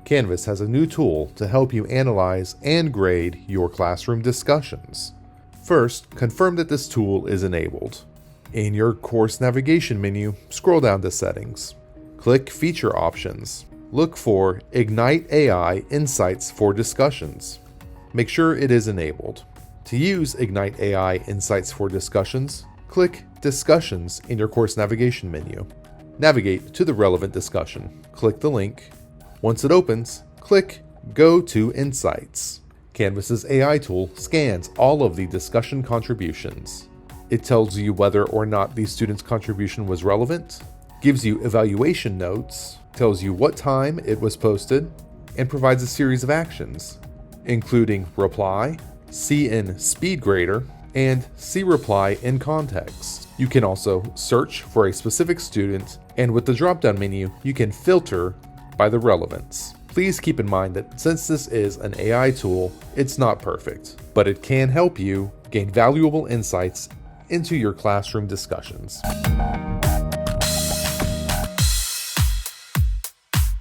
Canvas has a new tool to help you analyze and grade your classroom discussions. First, confirm that this tool is enabled. In your course navigation menu, scroll down to Settings. Click Feature Options. Look for Ignite AI Insights for Discussions. Make sure it is enabled. To use Ignite AI Insights for Discussions, click Discussions in your course navigation menu. Navigate to the relevant discussion. Click the link. Once it opens, click Go to Insights. Canvas's AI tool scans all of the discussion contributions. It tells you whether or not the student's contribution was relevant, gives you evaluation notes, tells you what time it was posted, and provides a series of actions, including reply, see in speed grader, and see reply in context. You can also search for a specific student, and with the drop-down menu, you can filter by the relevance. Please keep in mind that since this is an AI tool, it's not perfect, but it can help you gain valuable insights into your classroom discussions.